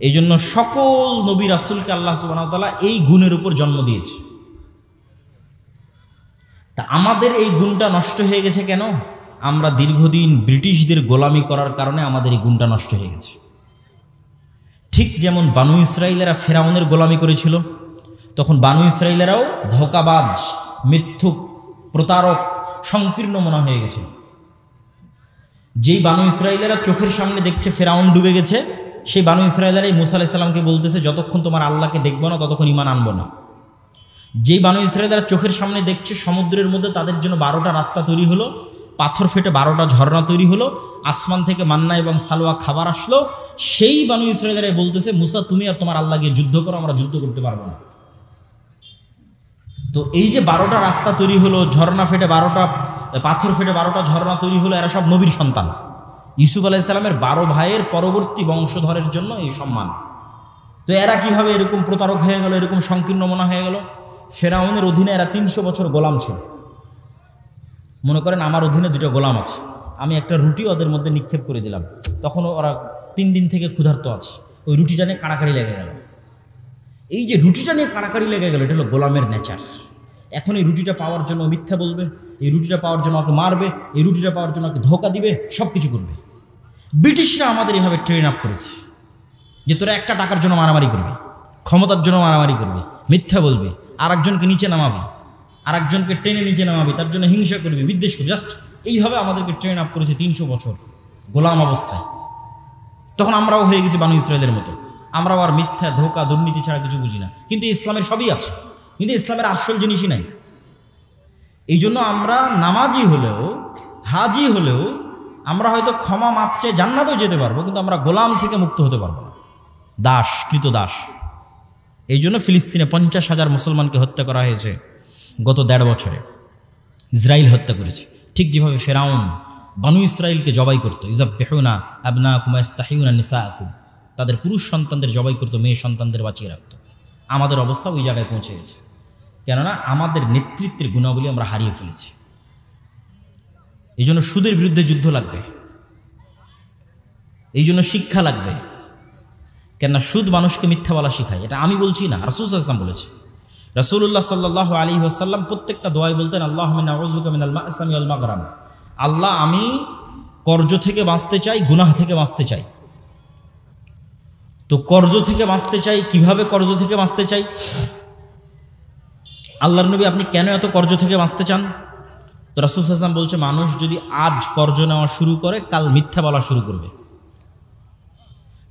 এই জন্য সকল নবী রাসূলকে আল্লাহ সুবহানাহু ওয়া তাআলা এই গুণের উপর জন্ম দিয়েছে। তা আমাদের এই গুণটা নষ্ট হয়ে গেছে কেন? আমরা দীর্ঘদিন ব্রিটিশদের গোলামি করার কারণে আমাদের এই গুণটা নষ্ট হয়ে গেছে। ঠিক যেমন বানু ইসরাইলেরা ফেরাউনের গোলামি করেছিল, তখন বানু ইসরাইলেরাও ধোঁকাবাজ, মিথ্যুক, প্রতারক, সংকীর্ণ মনা হয়ে গেছিল। যেই বানু ইসরাইলেরা চোখের সামনে দেখছে ফেরাউন ডুবে গেছে, সেই বানু ইসরাইলেরাই মুসা আলাইহিস সালামকে বলতেছে যতক্ষণ তোমার আল্লাহকে দেখবো না ততক্ষণ ঈমান আনবো না। যেই বানু ইসরাইলেরা চোখের সামনে দেখছে সমুদ্রের মধ্যে তাদের জন্য 12টা রাস্তা তৈরি হলো, পাথর ফেটে 12টা ঝর্ণা তৈরি হলো, আসমান থেকে মান্না এবং সালোয়া খাবার আসলো, সেই বানু ইসরাইলেরাই বলতেছে মুসা তুমি আর তোমার আল্লাহ গিয়ে যুদ্ধ করো, আমরা যুদ্ধ করতে পারবো না। তো এই যে 12টা রাস্তা তৈরি হলো, ঝর্ণা ফেটে 12টা, পাথর ফেটে 12টা ঝর্ণা তৈরি হলো, এরা সব নবীর সন্তান। ইউসুফ আলাইহিস সালামের 12 ভাইয়ের পরবর্তী বংশধরের জন্য এই সম্মান। তো এরা কিভাবে এরকম প্রতারক হয়ে গেল, এরকম সংকীর্ণ মনা হয়ে গেল? ফেরাউনের অধীনে এরা 300 বছর গোলাম ছিল। মনে করেন আমার অধীনে 2টা গোলাম আছে, আমি একটা রুটি ওদের মধ্যে নিক্ষেপ করে দিলাম, তখন ওরা 3 দিন থেকে ক্ষুধার্ত আছে, ওই রুটিটা নিয়ে কাড়াকাড়ি লেগে গেল। এই যে রুটিটা নিয়ে কাড়াকাড়ি লেগে গেল, এটা হলো গোলামের নেচার। এখন এই রুটিটা পাওয়ার জন্য মিথ্যা বলবে, এই রুটিটা পাওয়ার জন্য ওকে মারবে, এই রুটিটা পাওয়ার জন্য ওকে ধোঁকা দিবে, সব কিছু করবে। ব্রিটিশরা আমাদের এভাবে ট্রেন আপ করেছে যে তোরা একটা টাকার জন্য মারামারি করবি, ক্ষমতার জন্য মারামারি করবি, মিথ্যা বলবি, আর একজনকে নিচে নামাবি, আর একজনকে ট্রেনে নিচে নামাবি, তার জন্য হিংসা করবি, বিদ্বেষ করবি। জাস্ট এইভাবে আমাদেরকে ট্রেন আপ করেছে 300 বছর গোলাম অবস্থায়। তখন আমরাও হয়ে গেছি বানু ইসরায়েলের মতো, আমরাও আর মিথ্যা, ধোঁকা, দুর্নীতি ছাড়া কিছু বুঝি না। কিন্তু ইসলামের সবই আছে, কিন্তু ইসলামের আসল জিনিসই নাই। এই জন্য আমরা নামাজি হলেও, হাজি হলেও, আমরা হয়তো ক্ষমা মাপ চেয়ে জান্নাতেও যেতে পারবো, কিন্তু আমরা গোলাম থেকে মুক্ত হতে পারবো না, দাস, কৃত দাস। এই জন্য ফিলিস্তিনে 50,000 মুসলমানকে হত্যা করা হয়েছে গত 1.5 বছরে। ইসরায়েল হত্যা করেছে, ঠিক যেভাবে ফেরাউন বানু ইসরায়েলকে জবাই করতো, ইযাববিহুনা আবনাকুম ওয়া ইস্তাহিউনা নিসাআকুম, তাদের পুরুষ সন্তানদের জবাই করতো, মেয়ে সন্তানদের বাঁচিয়ে রাখতো। আমাদের অবস্থা ওই জায়গায় পৌঁছে গেছে, কেননা আমাদের নেতৃত্বের গুণাবলী আমরা হারিয়ে ফেলেছি। এই জন্য সুদের বিরুদ্ধে যুদ্ধ লাগবে, এই জন্য শিক্ষা লাগবে। কেননা সুদ মানুষকে মিথ্যা বলা শিখায়। এটা আমি বলছি না, রাসূল সাল্লাল্লাহু আলাইহি ওয়াসাল্লাম বলেছে। রাসূলুল্লাহ সাল্লাল্লাহু আলাইহি ওয়াসাল্লাম প্রত্যেকটা দোয়ায় বলতেন আল্লাহুম্মা ইন্নী আউযুবিকা মিনাল মা'সামি ওয়াল মাগরাম, আল্লাহ আমি কর্জ থেকে বাঁচতে চাই, গুনাহ থেকে বাঁচতে চাই। তো কর্জ থেকে বাঁচতে চাই, কিভাবে কর্জ থেকে বাঁচতে চাই? আল্লাহর নবী আপনি কেন এত কর্জ থেকে বাঁচতে চান? তো রাসূল সাল্লাল্লাহু আলাইহি ওয়াসাল্লাম বলছে মানুষ যদি আজ কর্জ নেওয়া শুরু করে, কাল মিথ্যা বলা শুরু করবে।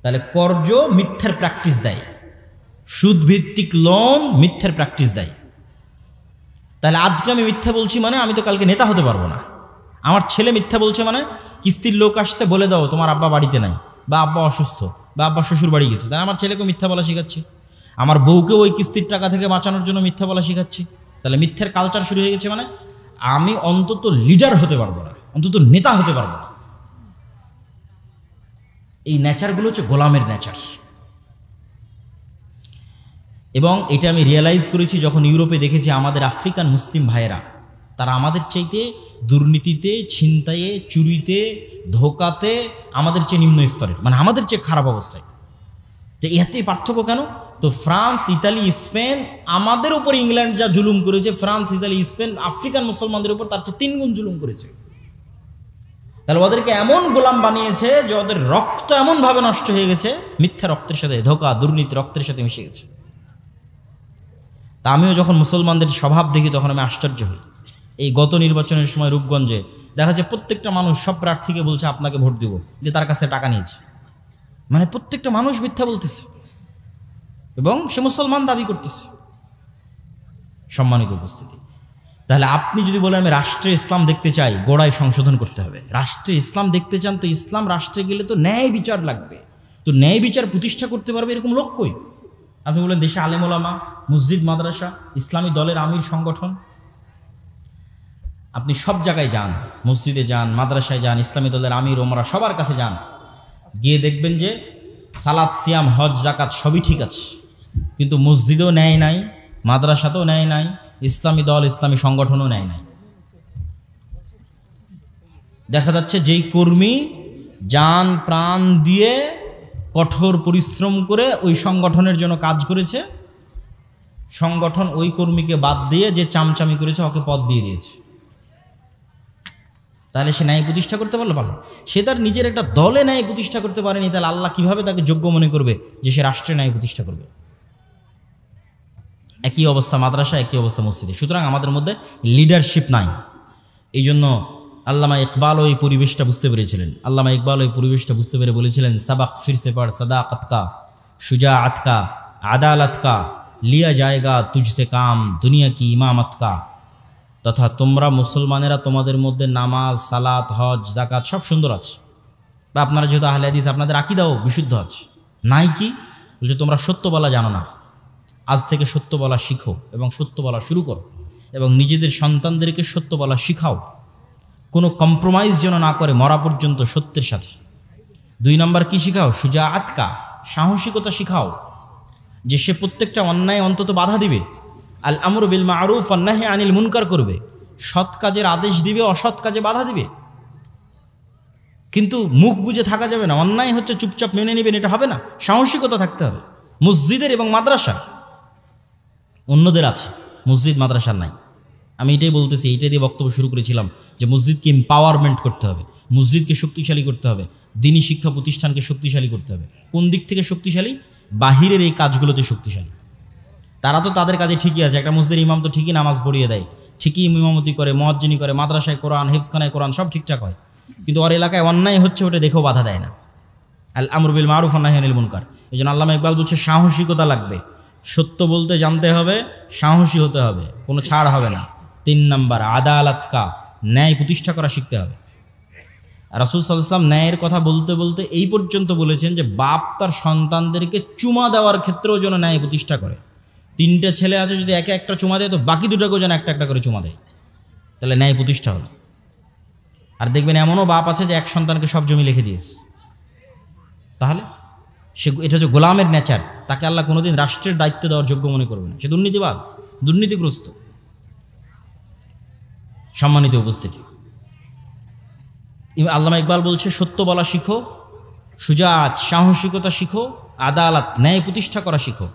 তাহলে কর্জ মিথ্যার প্র্যাকটিস দেয়, সুদ ভিত্তিক লোন মিথ্যার প্র্যাকটিস দেয়। তাহলে আজকে আমি মিথ্যা বলছি মানে আমি তো কালকে নেতা হতে পারবো না। আমার ছেলে মিথ্যা বলছে মানে কিস্তির লোক আসছে, বলে দাও তোমার আব্বা বাড়িতে নাই, বা আব্বা অসুস্থ, বা আব্বা শ্বশুর বাড়ি গেছে, তাহলে আমার ছেলেকে মিথ্যা বলা শেখাচ্ছি। আমার বউকে ওই কিস্তির টাকা থেকে বাঁচানোর জন্য মিথ্যা বলা শেখাচ্ছি। তাহলে মিথ্যার কালচার শুরু হয়ে গেছে, মানে আমি অন্তত লিডার হতে পারবো না, অন্তত নেতা হতে পারবো না। এই নেচারগুলো হচ্ছে গোলামের নেচার। এবং এটা আমি রিয়েলাইজ করেছি যখন ইউরোপে দেখেছি আমাদের আফ্রিকান মুসলিম ভাইয়েরা, তারা আমাদের চাইতে দুর্নীতিতে, ছিনতাইয়ে, চুরিতে, ধোকাতে আমাদের চেয়ে নিম্ন স্তরের, মানে আমাদের চেয়ে খারাপ অবস্থায়। তো এতই পার্থক্য কেন? তো ফ্রান্স, ইতালি, স্পেন আমাদের উপর ইংল্যান্ড যা জুলুম করেছে, ফ্রান্স, ইতালি, স্পেন আফ্রিকান মুসলমানদের উপর তার চেয়ে 3 গুণ জুলুম করেছে। তাহলে ওদেরকে এমন গোলাম বানিয়েছে যে ওদের রক্ত এমনভাবে নষ্ট হয়ে গেছে, মিথ্যা রক্তের সাথে, ধোকা, দুর্নীতি রক্তের সাথে মিশে গেছে। তা আমিও যখন মুসলমানদের স্বভাব দেখি তখন আমি আশ্চর্য হই। এই গত নির্বাচনের সময় রূপগঞ্জে দেখা যায় প্রত্যেকটা মানুষ সব প্রার্থীকে বলছে আপনাকে ভোট দিব, যে তার কাছ থেকে টাকা নিয়েছে। মানে প্রত্যেকটা মানুষ মিথ্যা বলতেছে এবং সে মুসলমান দাবি করতেছে। সম্মানিত উপস্থিতি, তাহলে আপনি যদি বলেন আমি রাষ্ট্রে ইসলাম দেখতে চাই, গোড়ায় সংশোধন করতে হবে। রাষ্ট্রে ইসলাম দেখতে চান তো ইসলাম রাষ্ট্রে গেলে তো ন্যায় বিচার লাগবে। তো ন্যায় বিচার প্রতিষ্ঠা করতে পারবে এরকম লোক কই? আপনি বলেন দেশে আলেম ওলামা, মসজিদ, মাদ্রাসা, ইসলামী দলের আমির সংগঠন, আপনি সব জায়গায় যান, মসজিদে যান, মাদ্রাসায় যান, ইসলামী দলের আমির ওমরা সবার কাছে যান, গিয়ে দেখবেন যে সালাত, সিয়াম, হজ, যাকাত সবই ঠিক আছে, কিন্তু মসজিদেও ন্যায় নাই, মাদ্রাসাতেও ন্যায় নাই, ইসলামী দল, ইসলামী সংগঠনও ন্যায় নাই। দেখা যাচ্ছে যেই কর্মী জান প্রাণ দিয়ে কঠোর পরিশ্রম করে ওই সংগঠনের জন্য কাজ করেছে, সংগঠন ওই কর্মীকে বাদ দিয়ে যে চামচামি করেছে ওকে পদ দিয়ে দিয়েছে, তাহলে সে ন্যায় প্রতিষ্ঠা করতে পারলো? পারলো। সে তার নিজের একটা দলে ন্যায় প্রতিষ্ঠা করতে পারেনি, তাহলে আল্লাহ কিভাবে তাকে যোগ্য মনে করবে যে সে রাষ্ট্রে ন্যায় প্রতিষ্ঠা করবে? একই অবস্থা মাদ্রাসা, একই অবস্থা মসজিদে। সুতরাং আমাদের মধ্যে লিডারশিপ নাই। এই জন্য আল্লামা ইকবাল ওই পরিবেশটা বুঝতে পেরেছিলেন। আল্লামা ইকবাল ওই পরিবেশটা বুঝতে পেরে বলেছিলেন, সাবাক ফিরসে পড় সাদাকত কা, শুজাআত কা, আদালত কা, লিয়া জায়গা তুঝসে কাম, দুনিয়া কি ইমামত কা। তথা তোমরা মুসলমানেরা তোমাদের মধ্যে নামাজ, সালাত, হজ, জাকাত সব সুন্দর আছে, বা আপনারা যেহেতু আহলে হাদিস আপনাদের আকীদাও বিশুদ্ধ আছে, নাই কি বলছে তোমরা সত্য বলা জানো না, আজ থেকে সত্য বলা শিখো এবং সত্য বলা শুরু করো, এবং নিজেদের সন্তানদেরকে সত্য বলা শিখাও, কোনো কম্প্রোমাইজ যেন না করে মরা পর্যন্ত সত্যের সাথে। 2 নম্বর কি শিখাও? শুজাআত কা, সাহসিকতা শিখাও, যে সে প্রত্যেকটা অন্যায় অন্তত বাধা দিবে, আল আমরু বিল মারুফ ওয়ান নাহি আনিল মুনকার করবে, সৎ কাজের আদেশ দিবে, অসৎ কাজে বাধা দিবে। কিন্তু মুখ বুজে থাকা যাবে না, অন্যায় হচ্ছে চুপচাপ মেনে নেবেন এটা হবে না, সাহসিকতা থাকতে হবে। মসজিদের এবং মাদ্রাসার, অন্যদের আছে, মসজিদ মাদ্রাসার নাই। আমি এটাই বলতেছি, এইটাই দিয়ে বক্তব্য শুরু করেছিলাম যে মসজিদকে এম্পাওয়ারমেন্ট করতে হবে, মসজিদকে শক্তিশালী করতে হবে, দিনী শিক্ষা প্রতিষ্ঠানকে শক্তিশালী করতে হবে। কোন দিক থেকে শক্তিশালী? বাহিরের এই কাজগুলোতে শক্তিশালী। তারা তো তাদের কাজে ঠিকই আছে, একটা মসজিদের ইমাম তো ঠিকই নামাজ পড়িয়ে দেয়, ঠিকই ইমামতি করে, মুয়াজ্জিনি করে, মাদ্রাসায় কোরআন, হিফজখানায় কোরআন সব ঠিকঠাক হয়, কিন্তু ওর এলাকায় অন্যায় হচ্ছে ওটা দেখেও বাধা দেয় না। আল আমরু বিল মারুফ ওয়ান নাহি আনিল মুনকার। এই জন্য আল্লামা ইকবাল বলছে সাহসিকতা লাগবে, সত্য বলতে জানতে হবে, সাহসী হতে হবে, কোনো ছাড় হবে না। 3 নম্বর আদালত কা, ন্যায় প্রতিষ্ঠা করা শিখতে হবে। রাসূল সাল্লাল্লাহু আলাইহি ওয়াসাল্লাম ন্যায়ের কথা বলতে বলতে এই পর্যন্ত বলেছেন যে বাপ তার সন্তানদেরকে চুমা দেওয়ার ক্ষেত্রেও যেন ন্যায় প্রতিষ্ঠা করে। 3টে ছেলে আছে, যদি একে একটা চুমা দেয় তো বাকি 2টাকেও যেন একটা একটা করে চুমা দেয়, তাহলে ন্যায় প্রতিষ্ঠা হলো। আর দেখবেন এমনও বাপ আছে যে এক সন্তানকে সব জমি লিখে দিয়েছে, তাহলে সে, এটা হচ্ছে গোলামের নেচার, তাকে আল্লাহ কোনোদিন রাষ্ট্রের দায়িত্ব দেওয়ার যোগ্য মনে করবে না, সে দুর্নীতিবাজ, দুর্নীতিগ্রস্ত। সম্মানিত উপস্থিতি, আল্লামা ইকবাল বলছে সত্য বলা শিখো, শুজাআত সাহসিকতা শিখো, আদালত ন্যায় প্রতিষ্ঠা করা শিখো,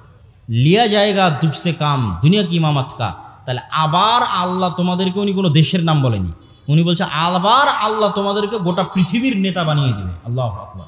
লিয়া জায়গা তুঝসে কাম, দুনিয়া কি ইমামত কা। তাহলে আবার আল্লাহ তোমাদেরকে, উনি কোনো দেশের নাম বলেনি, উনি বলছে আবার আল্লাহ তোমাদেরকে গোটা পৃথিবীর নেতা বানিয়ে দিবে। আল্লাহু আকবার।